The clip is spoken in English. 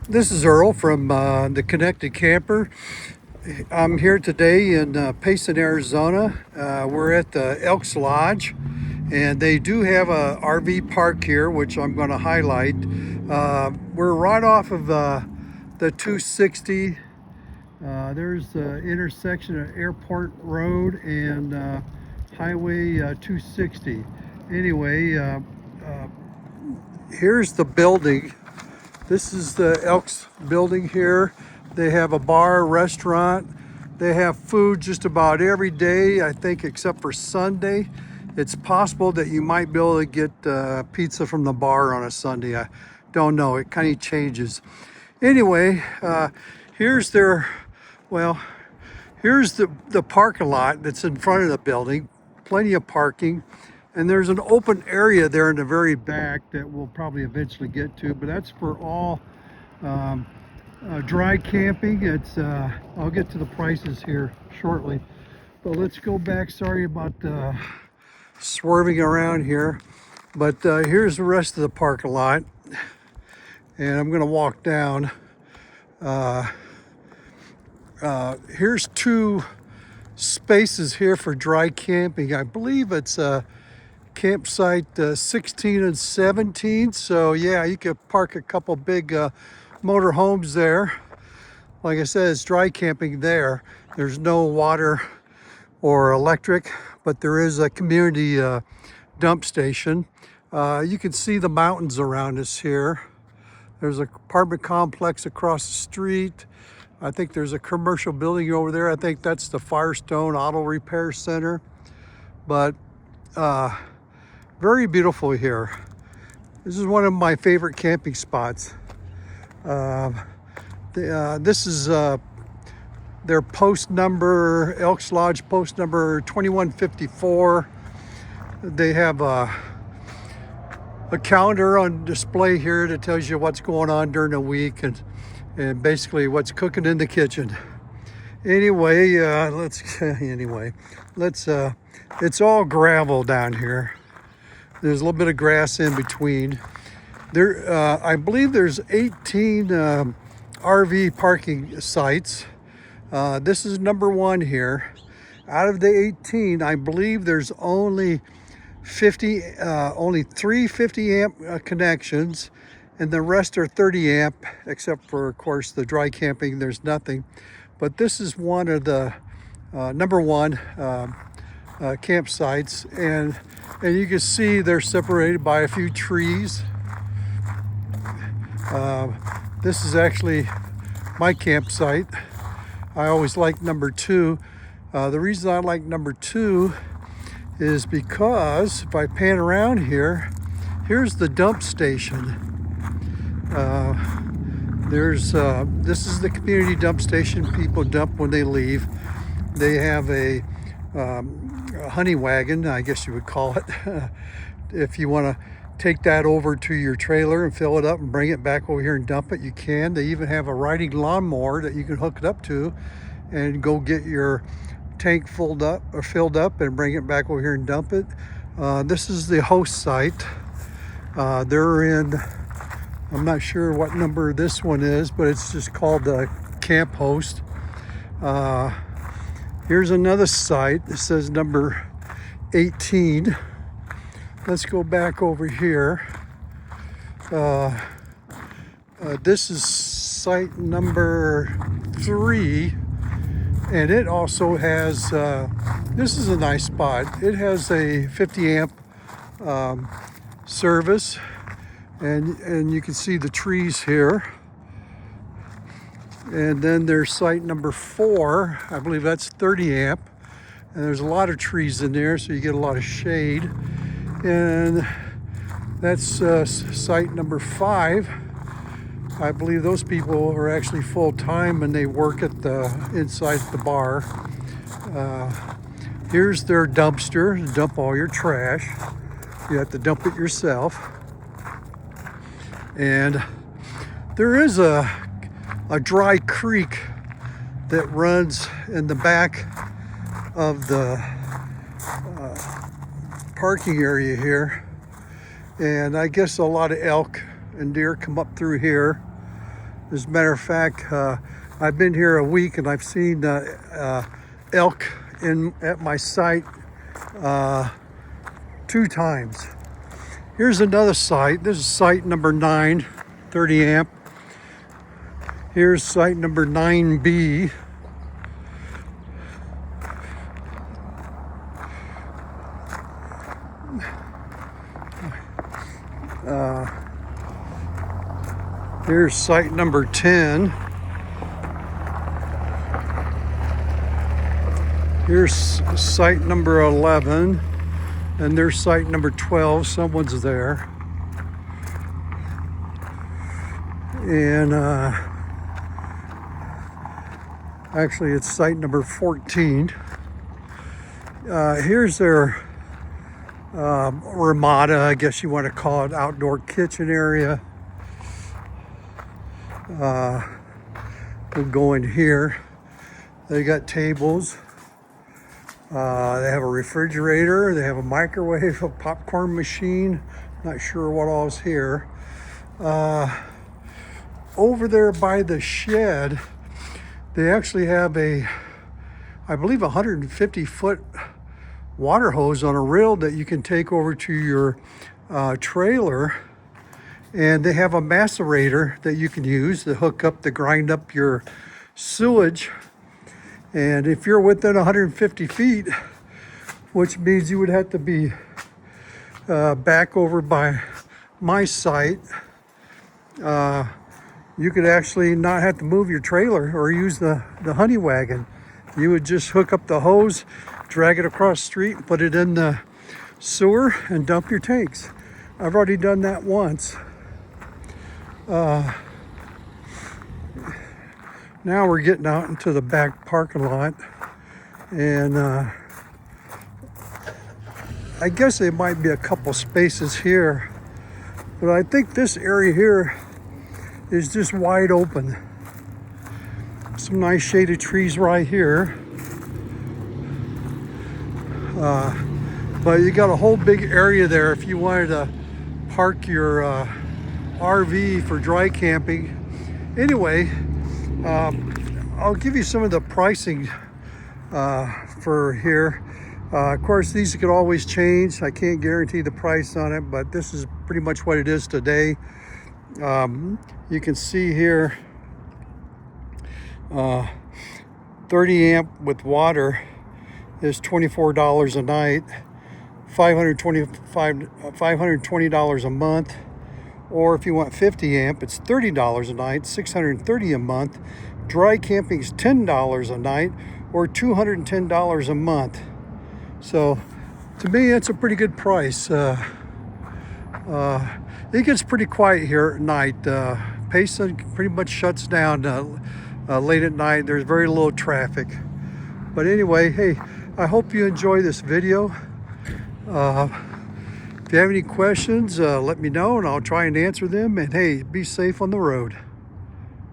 This is Earl from the Connected Camper. I'm here today in Payson, Arizona. We're at the Elks Lodge, and they do have a RV park here, which I'm going to highlight. We're right off of the 260. There's the intersection of Airport Road and Highway 260. Anyway, here's the building. This is the Elks building here. They have a bar, restaurant. They have food just about every day, I think, except for Sunday. It's possible that you might be able to get pizza from the bar on a Sunday. I don't know. It kind of changes. Anyway, here's their, well, here's the parking lot that's in front of the building. Plenty of parking. And there's an open area there in the very back that we'll probably eventually get to, but that's for all dry camping. It's I'll get to the prices here shortly, but let's go back. Sorry about swerving around here, but here's the rest of the parking lot, and I'm going to walk down. Here's two spaces here for dry camping. I believe it's campsite 16 and 17, so yeah, you could park a couple big motor homes there. Like I said, it's dry camping there. There's no water or electric, but there is a community dump station. You can see the mountains around us here. There's an apartment complex across the street. I think there's a commercial building over there. I think that's the Firestone Auto Repair Center. But very beautiful here. This is one of my favorite camping spots. This is their post number, Elks Lodge post number 2154. They have a calendar on display here that tells you what's going on during the week and basically what's cooking in the kitchen. Anyway, it's all gravel down here. There's a little bit of grass in between. There, I believe there's 18 RV parking sites. This is number one here. Out of the 18, I believe there's only 50, only 350 amp connections, and the rest are 30 amp, except for, of course, the dry camping. There's nothing. But this is one of the number one campsites, and you can see they're separated by a few trees. This is actually my campsite. I always like number two. The reason I like number two is because if I pan around here, here's the dump station. This is the community dump station. People dump when they leave. They have a honey wagon, I guess you would call it. If you want to take that over to your trailer and fill it up and bring it back over here and dump it, you can. They even have a riding lawnmower that you can hook it up to and go get your tank filled up and bring it back over here and dump it. This is the host site. They're in, I'm not sure what number this one is, but it's just called the Camp Host. Here's another site. It says number 18. Let's go back over here. This is site number 3, and it also has, this is a nice spot. It has a 50 amp service, and you can see the trees here. And then there's site number 4. I believe that's 30 amp. And there's a lot of trees in there, so you get a lot of shade. And that's site number 5. I believe those people are actually full-time and they work at inside the bar. Here's their dumpster to dump all your trash. You have to dump it yourself. And there is a dry creek that runs in the back of the parking area here, and I guess a lot of elk and deer come up through here. As a matter of fact, I've been here a week and I've seen elk at my site 2 times. Here's another site. This is site number 9, 30 amp. Here's site number 9B. Here's site number 10. Here's site number 11. And there's site number 12. Someone's there. And actually it's site number 14. Here's their Ramada, I guess you want to call it, outdoor kitchen area. We'll go in here. They got tables. They have a refrigerator. They have a microwave, a popcorn machine. Not sure what all is here. Over there by the shed, they actually have I believe 150-foot water hose on a reel that you can take over to your trailer. And they have a macerator that you can use to hook up to grind up your sewage. And if you're within 150 feet, which means you would have to be back over by my site, you could actually not have to move your trailer or use the honey wagon. You would just hook up the hose, drag it across the street, put it in the sewer, and dump your tanks. I've already done that once. Now we're getting out into the back parking lot, and I guess there might be a couple spaces here, but I think this area here is just wide open. Some nice shaded trees right here, but you got a whole big area there if you wanted to park your RV for dry camping. Anyway, I'll give you some of the pricing for here. Of course, these could always change. I can't guarantee the price on it, but this is pretty much what it is today. You can see here 30 amp with water is $24 a night, $520 a month. Or if you want 50 amp, it's $30 a night, $630 a month. Dry camping is $10 a night, or $210 a month. So to me, that's a pretty good price. It gets pretty quiet here at night. Payson pretty much shuts down late at night. There's very little traffic. But anyway, hey, I hope you enjoy this video. If you have any questions, let me know and I'll try and answer them. And hey, be safe on the road.